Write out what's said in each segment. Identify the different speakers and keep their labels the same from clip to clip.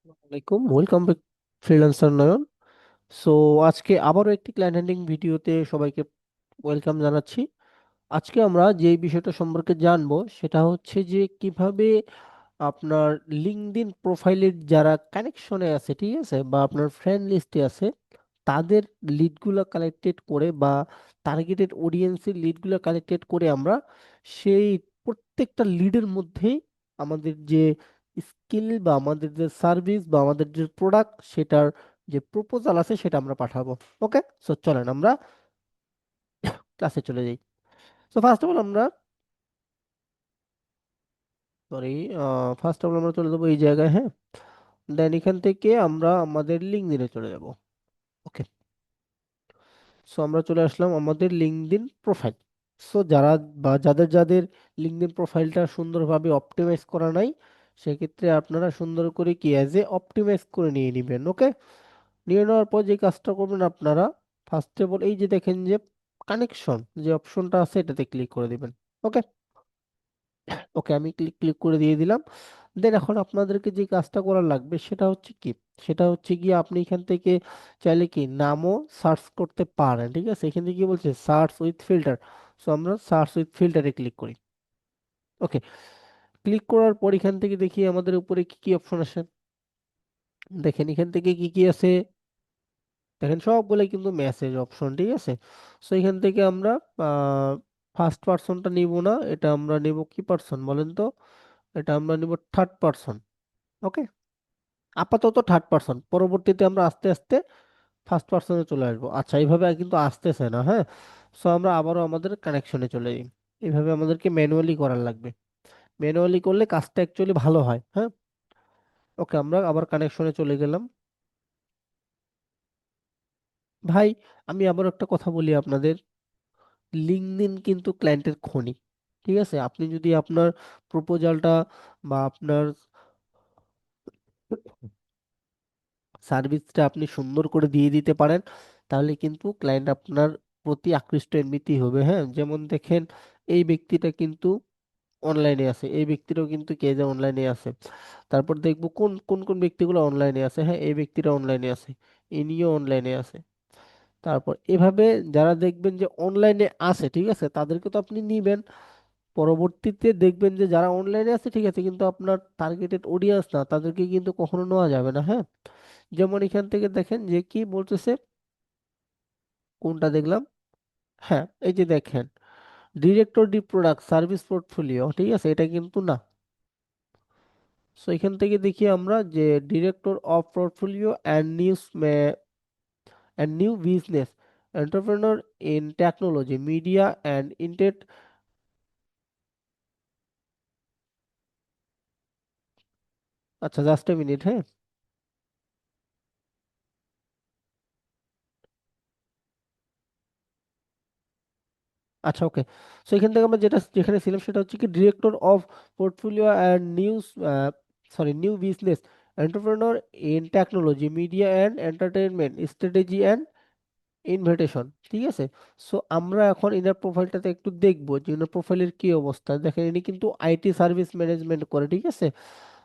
Speaker 1: আসসালামাইকুম, welcome back freelancer নয়ন। So আজকে আবারও একটি ক্লায়েন্ট হ্যান্ডলিং ভিডিওতে সবাইকে ওয়েলকাম জানাচ্ছি। আজকে আমরা যে বিষয়টা সম্পর্কে জানবো সেটা হচ্ছে যে কিভাবে আপনার লিঙ্কডইন প্রোফাইলের যারা কানেকশনে আছে, ঠিক আছে, বা আপনার ফ্রেন্ড লিস্টে আছে, তাদের লিডগুলো কালেক্টেড করে বা টার্গেটেড অডিয়েন্সের লিডগুলো কালেক্টেড করে আমরা সেই প্রত্যেকটা লিডের মধ্যেই আমাদের যে স্কিল বা আমাদের যে সার্ভিস বা আমাদের যে প্রোডাক্ট সেটার যে প্রপোজাল আছে সেটা আমরা পাঠাবো। ওকে, সো চলেন আমরা ক্লাসে চলে যাই। সো ফার্স্ট অফ অল আমরা সরি ফার্স্ট অফ অল আমরা চলে যাবো এই জায়গায়, হ্যাঁ। দেন এখান থেকে আমরা আমাদের লিঙ্কডইনে চলে যাব। ওকে, সো আমরা চলে আসলাম আমাদের লিঙ্কডইন প্রোফাইল। সো যারা বা যাদের যাদের লিঙ্কডইন প্রোফাইলটা সুন্দরভাবে অপটিমাইজ করা নাই, সেক্ষেত্রে আপনারা সুন্দর করে কি অ্যাজ এ অপটিমাইজ করে নিয়ে নেবেন। ওকে, নিয়ে নেওয়ার পর যে কাজটা করবেন আপনারা, ফার্স্ট অফ অল এই যে দেখেন যে কানেকশন যে অপশনটা আছে এটাতে ক্লিক করে দিবেন। ওকে, ওকে আমি ক্লিক ক্লিক করে দিয়ে দিলাম। দেন এখন আপনাদেরকে যে কাজটা করা লাগবে সেটা হচ্ছে কি, সেটা হচ্ছে গিয়ে আপনি এখান থেকে চাইলে কি নামও সার্চ করতে পারেন, ঠিক আছে। এখান থেকে কি বলছে, সার্চ উইথ ফিল্টার। সো আমরা সার্চ উইথ ফিল্টারে ক্লিক করি। ওকে, ক্লিক করার পর এখান থেকে দেখি আমাদের উপরে কি কি অপশন আসে। দেখেন এখান থেকে কি কি আছে, দেখেন সবগুলো কিন্তু মেসেজ অপশন, ঠিক আছে। সো এখান থেকে আমরা ফার্স্ট পার্সনটা নিব না, এটা আমরা নিব কি পার্সন বলেন তো, এটা আমরা নিব থার্ড পার্সন। ওকে, আপাতত থার্ড পার্সন, পরবর্তীতে আমরা আস্তে আস্তে ফার্স্ট পার্সনে চলে আসবো। আচ্ছা, এইভাবে আর কিন্তু আসতেছে না, হ্যাঁ। সো আমরা আবারও আমাদের কানেকশনে চলে যাই। এইভাবে আমাদেরকে ম্যানুয়ালি করার লাগবে, ম্যানুয়ালি করলে কাজটা অ্যাকচুয়ালি ভালো হয়, হ্যাঁ। ওকে, আমরা আবার কানেকশনে চলে গেলাম। ভাই, আমি আবার একটা কথা বলি আপনাদের, লিঙ্কডইন কিন্তু ক্লায়েন্টের খনি, ঠিক আছে। আপনি যদি আপনার প্রপোজালটা বা আপনার সার্ভিসটা আপনি সুন্দর করে দিয়ে দিতে পারেন, তাহলে কিন্তু ক্লায়েন্ট আপনার প্রতি আকৃষ্ট এমনিতেই হবে, হ্যাঁ। যেমন দেখেন, এই ব্যক্তিটা কিন্তু অনলাইনে আছে, এই ব্যক্তিটাও কিন্তু কেজে অনলাইনে আছে। তারপর দেখবো কোন কোন কোন ব্যক্তিগুলো অনলাইনে আছে, হ্যাঁ, এই ব্যক্তিটা অনলাইনে আছে, ইনিও অনলাইনে আছে। তারপর এভাবে যারা দেখবেন যে অনলাইনে আছে, ঠিক আছে, তাদেরকে তো আপনি নিবেন। পরবর্তীতে দেখবেন যে যারা অনলাইনে আছে, ঠিক আছে, কিন্তু আপনার টার্গেটেড অডিয়েন্স না, তাদেরকে কিন্তু কখনো নেওয়া যাবে না, হ্যাঁ। যেমন এখান থেকে দেখেন যে কি বলতেছে, কোনটা দেখলাম, হ্যাঁ, এই যে দেখেন director D product service portfolio, ঠিক আছে, এটা কিন্তু না। সো এখান থেকে দেখি আমরা যে director of portfolio and new business entrepreneur in technology media and intent. আচ্ছা, জাস্ট এ মিনিট, হ্যাঁ। আচ্ছা, ওকে। সো এখান থেকে আমরা যেটা যেখানে ছিলাম সেটা হচ্ছে কি director of portfolio and news, new business entrepreneur in technology media and entertainment strategy and invitation, ঠিক আছে। সো আমরা এখন ইনার প্রোফাইলটাতে একটু দেখবো যে ইনার প্রোফাইলের কি অবস্থা। দেখেন ইনি কিন্তু আইটি সার্ভিস ম্যানেজমেন্ট করে, ঠিক আছে।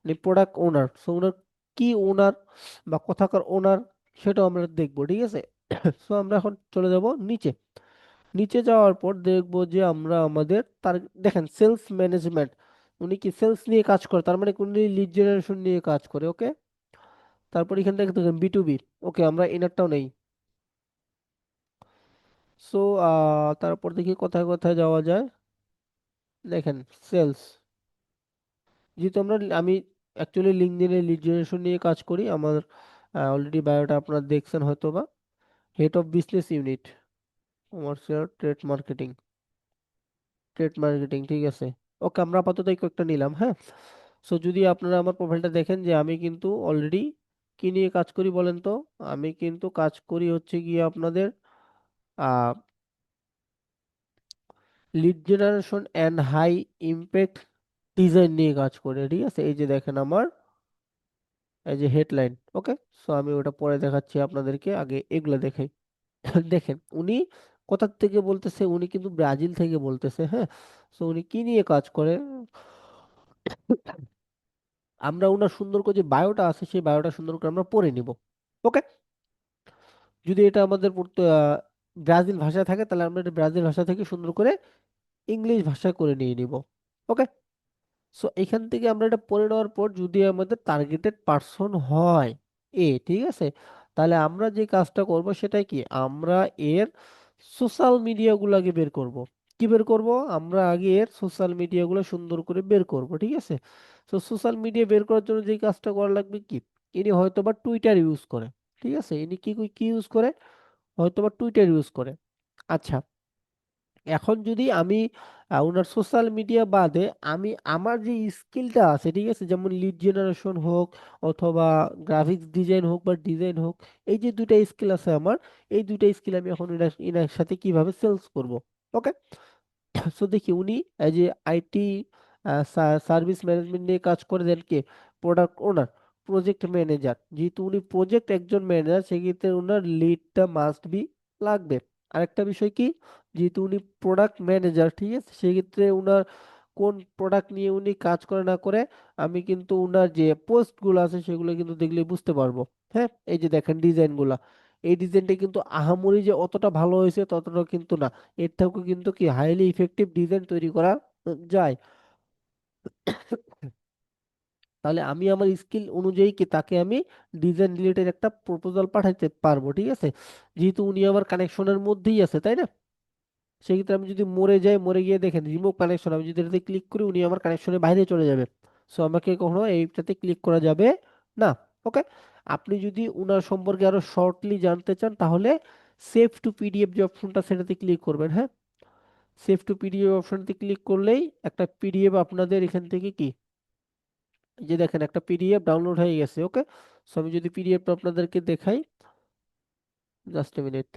Speaker 1: ইনি প্রোডাক্ট ওনার, সো ওনার কি ওনার বা কোথাকার ওনার সেটাও আমরা দেখবো, ঠিক আছে। সো আমরা এখন চলে যাব নিচে। নিচে যাওয়ার পর দেখবো যে আমরা আমাদের তার, দেখেন সেলস ম্যানেজমেন্ট, উনি কি সেলস নিয়ে কাজ করে, তার মানে উনি লিড জেনারেশন নিয়ে কাজ করে। ওকে, তারপর এখান থেকে দেখেন বি টু বি। ওকে, আমরা ইনারটাও নেই। সো তারপর দেখি কোথায় কোথায় যাওয়া যায়। দেখেন সেলস, যেহেতু আমি অ্যাকচুয়ালি লিঙ্কডইনে লিড জেনারেশন নিয়ে কাজ করি, আমার অলরেডি বায়োটা আপনারা দেখছেন হয়তো বা। Head of business unit commercial trade marketing, ঠিক আছে। ওকে, আমরা আপাতত এই কয়েকটা নিলাম, হ্যাঁ। সো যদি আপনারা আমার প্রোফাইলটা দেখেন যে আমি কিন্তু অলরেডি কি নিয়ে কাজ করি বলেন তো, আমি কিন্তু কাজ করি হচ্ছে গিয়ে আপনাদের lead generation and high impact design নিয়ে কাজ করে, ঠিক আছে। এই যে দেখেন আমার এই যে হেডলাইন। ওকে, সো আমি ওটা পরে দেখাচ্ছি আপনাদেরকে, আগে এগুলো দেখাই। দেখেন উনি কোথা থেকে বলতেছে, উনি কিন্তু ব্রাজিল থেকে বলতেছে, হ্যাঁ। সো উনি কি নিয়ে কাজ করে, আমরা ওনার সুন্দর করে যে বায়োটা আছে সেই বায়োটা সুন্দর করে আমরা পড়ে নিব। ওকে। যদি এটা আমাদের ব্রাজিল ভাষা থাকে তাহলে আমরা এটা ব্রাজিল ভাষা থেকে সুন্দর করে ইংলিশ ভাষা করে নিয়ে নিব। ওকে। সো এখান থেকে আমরা এটা পড়ে নেওয়ার পর যদি আমাদের টার্গেটেড পার্সন হয় ঠিক আছে, তাহলে আমরা যে কাজটা করব সেটাই কি, আমরা এর সোশ্যাল মিডিয়াগুলোকে বের করব। কি বের করব? আমরা আগে এর সোশ্যাল মিডিয়াগুলো সুন্দর করে বের করব, ঠিক আছে। তো সোশ্যাল মিডিয়া বের করার জন্য যে কাজটা করা লাগবে কি, ইনি হয়তো বা টুইটার ইউজ করে, ঠিক আছে, ইনি কি কি ইউজ করে, হয়তো বা টুইটার ইউজ করে। আচ্ছা, এখন যদি আমি ওনার সোশ্যাল মিডিয়া বাদে আমি আমার যে স্কিলটা আছে, ঠিক আছে, যেমন লিড জেনারেশন হোক অথবা গ্রাফিক্স ডিজাইন হোক বা ডিজাইন হোক, এই যে দুইটা স্কিল আছে আমার, এই দুইটা স্কিল আমি এখন এনার সাথে কিভাবে সেলস করব। ওকে। সো দেখি উনি এই যে আইটি সার্ভিস ম্যানেজমেন্ট নিয়ে কাজ করে দেন কে, প্রোডাক্ট ওনার, প্রজেক্ট ম্যানেজার। যেহেতু উনি প্রজেক্ট একজন ম্যানেজার, সেক্ষেত্রে ওনার লিডটা মাস্ট বি লাগবে। আরেকটা বিষয় কি, যেহেতু উনি প্রোডাক্ট ম্যানেজার, ঠিক আছে, সেক্ষেত্রে উনার কোন প্রোডাক্ট নিয়ে উনি কাজ করে না করে আমি কিন্তু উনার যে পোস্ট গুলো আছে সেগুলো কিন্তু দেখলে বুঝতে পারবো। হ্যাঁ, এই যে দেখেন ডিজাইন গুলা, এই ডিজাইনটা কিন্তু আহামরি যে অতটা ভালো হয়েছে ততটা কিন্তু না, এর থেকেও কিন্তু কি হাইলি ইফেক্টিভ ডিজাইন তৈরি করা যায়। তাহলে আমি আমার স্কিল অনুযায়ী কি তাকে আমি ডিজাইন রিলেটেড একটা প্রপোজাল পাঠাইতে পারবো, ঠিক আছে, যেহেতু উনি আমার কানেকশনের মধ্যেই আছে, তাই না। সেক্ষেত্রে আমি যদি মরে যাই, মরে গিয়ে দেখেন রিমুভ কানেকশন, আমি যদি এটাতে ক্লিক করি উনি আমার কানেকশনের বাইরে চলে যাবে। সো আমাকে কখনো এইটাতে ক্লিক করা যাবে না। ওকে। আপনি যদি উনার সম্পর্কে আরো শর্টলি জানতে চান তাহলে সেভ টু পিডিএফ যে অপশনটা সেটাতে ক্লিক করবেন। হ্যাঁ, সেভ টু পিডিএফ অপশনটি ক্লিক করলেই একটা পিডিএফ আপনাদের এখান থেকে কি, এই যে দেখেন একটা পিডিএফ ডাউনলোড হয়ে গেছে। ওকে। সো আমি যদি পিডিএফটা আপনাদেরকে দেখাই, জাস্ট এ মিনিট।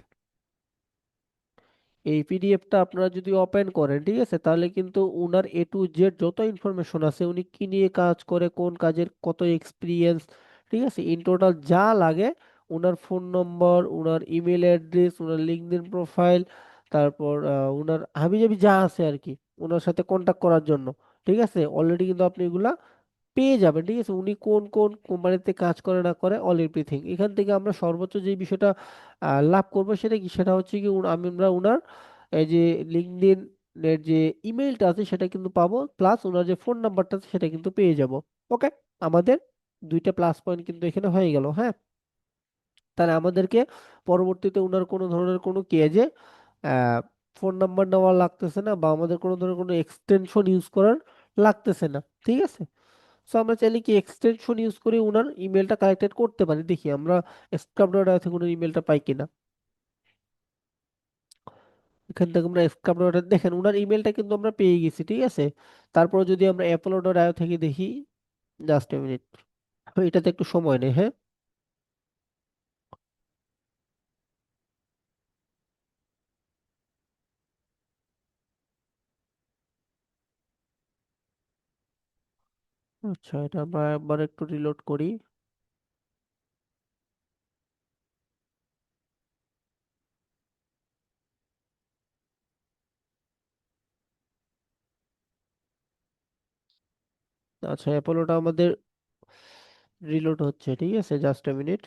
Speaker 1: এই পিডিএফটা আপনারা যদি ওপেন করেন, ঠিক আছে, তাহলে কিন্তু উনার এ টু জেড যত ইনফরমেশন আছে, উনি কি নিয়ে কাজ করে, কোন কাজের কত এক্সপিরিয়েন্স, ঠিক আছে, ইন টোটাল যা লাগে, উনার ফোন নম্বর, উনার ইমেল অ্যাড্রেস, উনার লিঙ্কডইন প্রোফাইল, তারপর উনার হাবিজাবি যা আছে আর কি উনার সাথে কন্ট্যাক্ট করার জন্য, ঠিক আছে, অলরেডি কিন্তু আপনি এগুলা পেয়ে যাবেন, ঠিক আছে। উনি কোন কোন কোম্পানিতে কাজ করে না করে অল এভরিথিং এখান থেকে আমরা সর্বোচ্চ যে বিষয়টা লাভ করব সেটা কি, সেটা হচ্ছে কি আমরা উনার এই যে লিঙ্কডইন এর যে ইমেইলটা আছে সেটা কিন্তু পাবো, প্লাস ওনার যে ফোন নাম্বারটা আছে সেটা কিন্তু পেয়ে যাব। ওকে। আমাদের দুইটা প্লাস পয়েন্ট কিন্তু এখানে হয়ে গেল। হ্যাঁ, তাহলে আমাদেরকে পরবর্তীতে ওনার কোনো ধরনের কোনো কেজে ফোন নাম্বার নেওয়া লাগতেছে না, বা আমাদের কোনো ধরনের কোনো এক্সটেনশন ইউজ করার লাগতেছে না, ঠিক আছে। সো আমরা চাইলে কি এক্সটেনশন ইউজ করে ওনার ইমেলটা কালেক্টেড করতে পারি। দেখি আমরা স্ক্রাব ডট থেকে ওনার ইমেলটা পাই কিনা। এখান থেকে আমরা স্ক্রাব ডট দেখেন ওনার ইমেলটা কিন্তু আমরা পেয়ে গেছি, ঠিক আছে। তারপর যদি আমরা অ্যাপোলো ডট আইও থেকে দেখি, জাস্ট এ মিনিট, এটাতে একটু সময় নেই। হ্যাঁ, আচ্ছা, এটা আমরা একবার একটু রিলোড করি। আচ্ছা, অ্যাপোলোটা আমাদের রিলোড হচ্ছে, ঠিক আছে, জাস্ট এ মিনিট।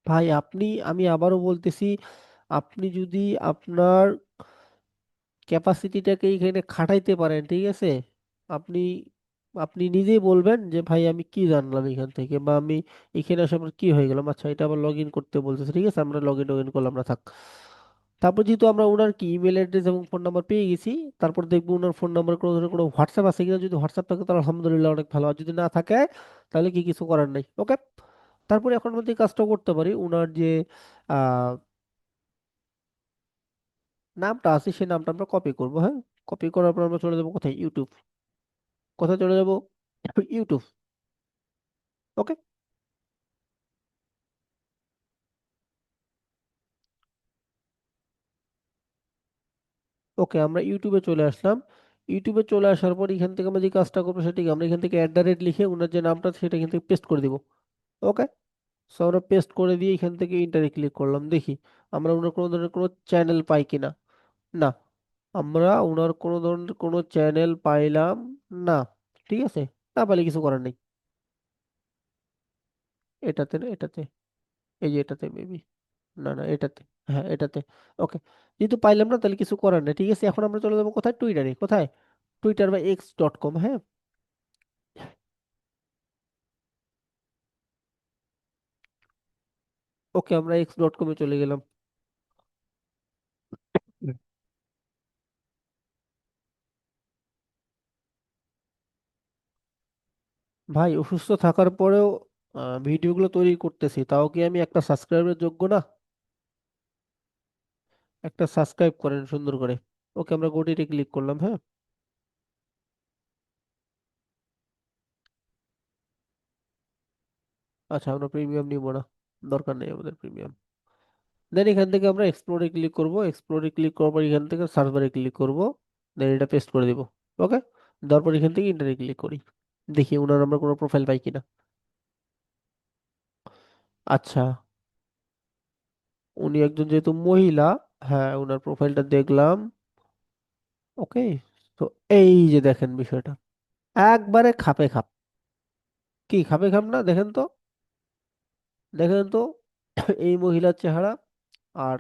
Speaker 1: ভাই আপনি, আমি আবারও বলতেছি, আপনি যদি আপনার ক্যাপাসিটিটাকে এখানে খাটাইতে পারেন, ঠিক আছে, আপনি আপনি নিজেই বলবেন যে ভাই আমি কি জানলাম এখান থেকে, বা আমি এখানে আসার পর কি হয়ে গেলাম। আচ্ছা, এটা আবার লগ ইন করতে বলতেছে, ঠিক আছে, আমরা লগ ইন করলাম না, থাক। তারপর যেহেতু আমরা ওনার কি ইমেল অ্যাড্রেস এবং ফোন নাম্বার পেয়ে গেছি, তারপর দেখবো ওনার ফোন নাম্বার কোনো ধরনের কোনো হোয়াটসঅ্যাপ আছে কিনা, যদি হোয়াটসঅ্যাপ থাকে তাহলে আলহামদুলিল্লাহ অনেক ভালো, আর যদি না থাকে তাহলে কি কিছু করার নাই। ওকে। তারপরে এখন আমাদের এই কাজটা করতে পারি, ওনার যে আহ নামটা আছে সেই নামটা আমরা কপি করব। হ্যাঁ, কপি করার পর আমরা চলে যাবো কোথায়, ইউটিউব। কোথায় চলে যাব? ইউটিউব। ওকে। ওকে, আমরা ইউটিউবে চলে আসলাম। ইউটিউবে চলে আসার পর এখান থেকে আমরা যে কাজটা করবো সেটা কি, আমরা এখান থেকে লিখে ওনার যে নামটা আছে সেটা এখান থেকে পেস্ট করে দিব। ওকে। সো আমরা পেস্ট করে দিয়ে এখান থেকে ইন্টারে ক্লিক করলাম, দেখি আমরা ওনার কোনো ধরনের কোনো চ্যানেল পাই কিনা। না, আমরা ওনার কোনো ধরনের কোনো চ্যানেল পাইলাম না। ঠিক আছে, না পাইলে কিছু করার নেই। এটাতে না, এটাতে, এই যে এটাতে মেবি, না না এটাতে, হ্যাঁ এটাতে। ওকে, যেহেতু পাইলাম না তাহলে কিছু করার নেই। ঠিক আছে, এখন আমরা চলে যাবো কোথায়? টুইটারে। কোথায়? টুইটার বা x.com। হ্যাঁ, ওকে, আমরা x.com-এ চলে গেলাম। হুম। ভাই, অসুস্থ থাকার পরেও ভিডিওগুলো তৈরি করতেছি, তাও কি আমি একটা সাবস্ক্রাইবের যোগ্য না? একটা সাবস্ক্রাইব করেন সুন্দর করে। ওকে, আমরা গোটিতে ক্লিক করলাম। হ্যাঁ, আচ্ছা, আমরা প্রিমিয়াম নিব না, দরকার নেই আমাদের প্রিমিয়াম। দেন এখান থেকে আমরা এক্সপ্লোরে ক্লিক করব। এক্সপ্লোরে ক্লিক করার পর এখান থেকে সার্চ বারে ক্লিক করব। দেন এটা পেস্ট করে দিব। ওকে, তারপর এখান থেকে ইন্টারনেট ক্লিক করি, দেখি ওনার আমরা কোনো প্রোফাইল পাই কিনা। আচ্ছা, উনি একজন যেহেতু মহিলা, হ্যাঁ ওনার প্রোফাইলটা দেখলাম। ওকে, তো এই যে দেখেন বিষয়টা, একবারে খাপে খাপ। কি খাপে খাপ না? দেখেন তো, দেখেন তো, এই মহিলার চেহারা আর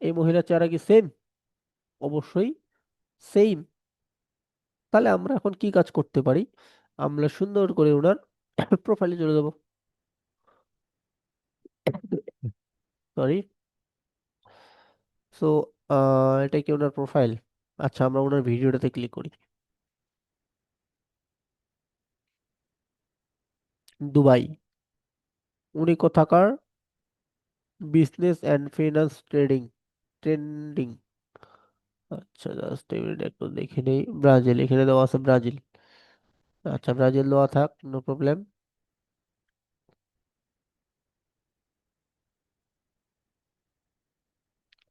Speaker 1: এই মহিলার চেহারা কি সেম? অবশ্যই সেম। তাহলে আমরা এখন কি কাজ করতে পারি? আমরা সুন্দর করে ওনার প্রোফাইলে চলে যাব। সরি। সো এটা কি ওনার প্রোফাইল? আচ্ছা, আমরা ওনার ভিডিওটাতে ক্লিক করি। দুবাই। উনি কোথাকার? Business and finance trading, trending. আচ্ছা, জাস্ট মিনিট একটু দেখে নেই। ব্রাজিল, এখানে দেওয়া আছে ব্রাজিল। আচ্ছা, ব্রাজিল দেওয়া থাক, নো প্রবলেম।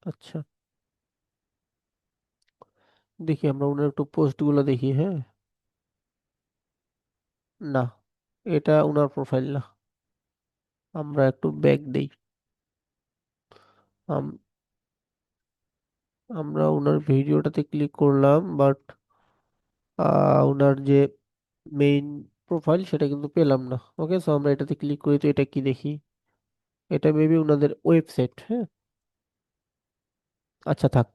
Speaker 1: আচ্ছা, দেখি আমরা ওনার একটু পোস্ট গুলো দেখি। হ্যাঁ, না, এটা ওনার প্রোফাইল না। আমরা একটু ব্যাক দেই। আম- আমরা ওনার ভিডিওটাতে ক্লিক করলাম, বাট ওনার যে মেইন প্রোফাইল সেটা কিন্তু পেলাম না। ওকে, সো আমরা এটাতে ক্লিক করি, তো এটা কি দেখি? এটা মেবি ওনাদের ওয়েবসাইট। হ্যাঁ, আচ্ছা থাক।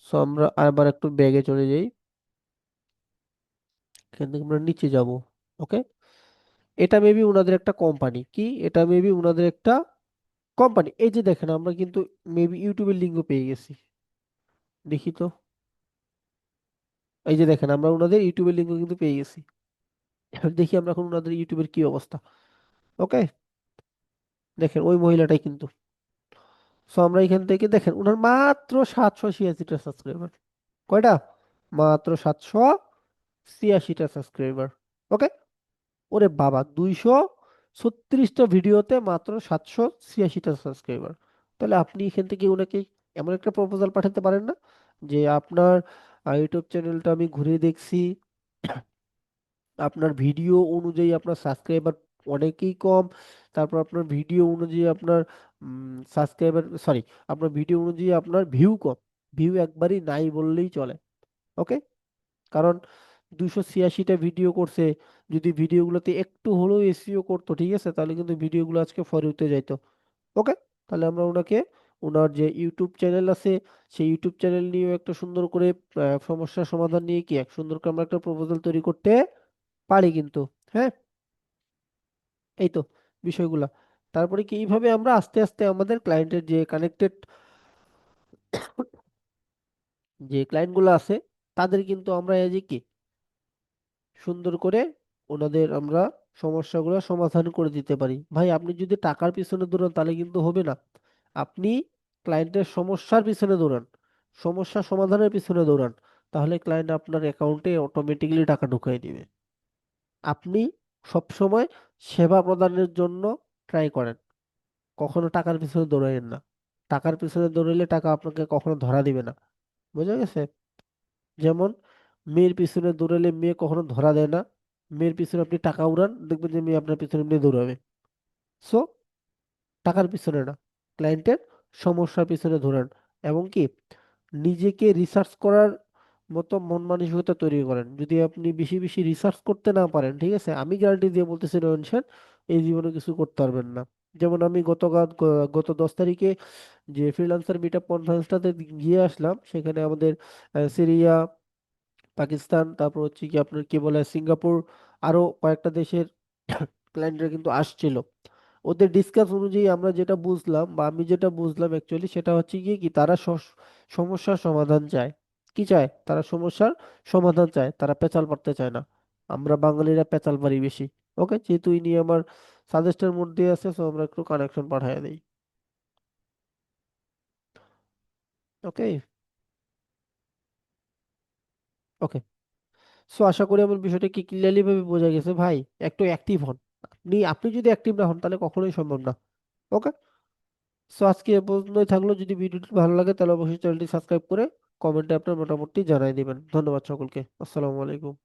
Speaker 1: সো আমরা আবার একটু ব্যাগে চলে যাই। এখান থেকে আমরা নিচে যাব। ওকে, এটা মেবি ওনাদের একটা কোম্পানি। কি এটা? মেবি ওনাদের একটা কোম্পানি। এই যে দেখেন, আমরা কিন্তু মেবি ইউটিউবের লিঙ্ক পেয়ে গেছি। দেখি তো, এই যে দেখেন, আমরা ওনাদের ইউটিউবের লিঙ্ক কিন্তু পেয়ে গেছি। দেখি আমরা এখন ওনাদের ইউটিউবের কি অবস্থা। ওকে, দেখেন ওই মহিলাটাই কিন্তু। সো আমরা এখান থেকে দেখেন ওনার মাত্র 786টা সাবস্ক্রাইবার। কয়টা? মাত্র 786টা সাবস্ক্রাইবার। ওকে, ওরে বাবা, 236টা ভিডিওতে মাত্র 786টা সাবস্ক্রাইবার। তাহলে আপনি এখান থেকে ওনাকে এমন একটা প্রপোজাল পাঠাতে পারেন না যে আপনার ইউটিউব চ্যানেলটা আমি ঘুরে দেখছি, আপনার ভিডিও অনুযায়ী আপনার সাবস্ক্রাইবার অনেকেই কম, তারপর আপনার ভিডিও অনুযায়ী আপনার সাবস্ক্রাইবার, সরি, আপনার ভিডিও অনুযায়ী আপনার ভিউ কম, ভিউ একবারই নাই বললেই চলে। ওকে, কারণ 286টা ভিডিও করছে, যদি ভিডিওগুলোতে একটু হলেও এসইও করতো, ঠিক আছে, তাহলে কিন্তু ভিডিওগুলো আজকে ফর ইউতে যাইতো। ওকে, তাহলে আমরা ওনাকে ওনার যে ইউটিউব চ্যানেল আছে সেই ইউটিউব চ্যানেল নিয়েও একটা সুন্দর করে সমস্যার সমাধান নিয়ে কি এক সুন্দর করে আমরা একটা প্রপোজাল তৈরি করতে পারি কিন্তু। হ্যাঁ, এই তো বিষয়গুলা। তারপরে কি এইভাবে আমরা আস্তে আস্তে আমাদের ক্লায়েন্টের যে কানেক্টেড যে ক্লায়েন্টগুলো আছে তাদের কিন্তু আমরা এই যে কি সুন্দর করে ওনাদের আমরা সমস্যাগুলো সমাধান করে দিতে পারি। ভাই, আপনি যদি টাকার পিছনে দৌড়ান তাহলে কিন্তু হবে না। আপনি ক্লায়েন্টের সমস্যার পিছনে দৌড়ান, সমস্যা সমাধানের পিছনে দৌড়ান, তাহলে ক্লায়েন্ট আপনার অ্যাকাউন্টে অটোমেটিক্যালি টাকা ঢুকিয়ে দিবে। আপনি সবসময় সেবা প্রদানের জন্য ট্রাই করেন, কখনো টাকার পিছনে দৌড়াইয়েন না। টাকার পিছনে দৌড়াইলে টাকা আপনাকে কখনো ধরা দিবে না। বুঝা গেছে? যেমন মেয়ের পিছনে দৌড়ালে মেয়ে কখনো ধরা দেয় না। মেয়ের পিছনে আপনি টাকা উড়ান, দেখবেন যে মেয়ে আপনার পিছনে এমনি দৌড়াবে। সো টাকার পিছনে না, ক্লায়েন্টের সমস্যার পিছনে দৌড়ান। এবং কি নিজেকে রিসার্চ করার মতো মন মানসিকতা তৈরি করেন। যদি আপনি বেশি বেশি রিসার্চ করতে না পারেন, ঠিক আছে, আমি গ্যারান্টি দিয়ে বলতেছি রোহন স্যার, এই জীবনে কিছু করতে পারবেন না। যেমন আমি গত 10 তারিখে যে ফ্রিল্যান্সার মিটআপ কনফারেন্সটাতে গিয়ে আসলাম, সেখানে আমাদের সিরিয়া, পাকিস্তান, তারপর হচ্ছে কি আপনার কি বলে সিঙ্গাপুর, আরো কয়েকটা দেশের ক্লায়েন্টরা কিন্তু আসছিল। ওদের ডিসকাস অনুযায়ী আমরা যেটা বুঝলাম, বা আমি যেটা বুঝলাম অ্যাকচুয়ালি, সেটা হচ্ছে গিয়ে কি তারা সমস্যার সমাধান চায়। কি চায়? তারা সমস্যার সমাধান চায়, তারা পেঁচাল পারতে চায় না। আমরা বাঙালিরা পেঁচাল পারি বেশি। ওকে, যেহেতু ইনি আমার সাজেস্টের মধ্যে আছে, সো আমরা একটু কানেকশন পাঠিয়ে দিই। ওকে। ওকে। সো আশা করি আমার বিষয়টা কি ক্লিয়ারলি ভাবে বোঝা গেছে ভাই। একটু অ্যাক্টিভ হন। আপনি যদি অ্যাক্টিভ না হন তাহলে কখনোই সম্ভব না। ওকে। সো আজকে এ পর্যন্তই থাকলো। যদি ভিডিওটি ভালো লাগে তাহলে অবশ্যই চ্যানেলটি সাবস্ক্রাইব করে কমেন্টে আপনার মোটামুটি জানাই দিবেন। ধন্যবাদ সকলকে। আসসালামু আলাইকুম।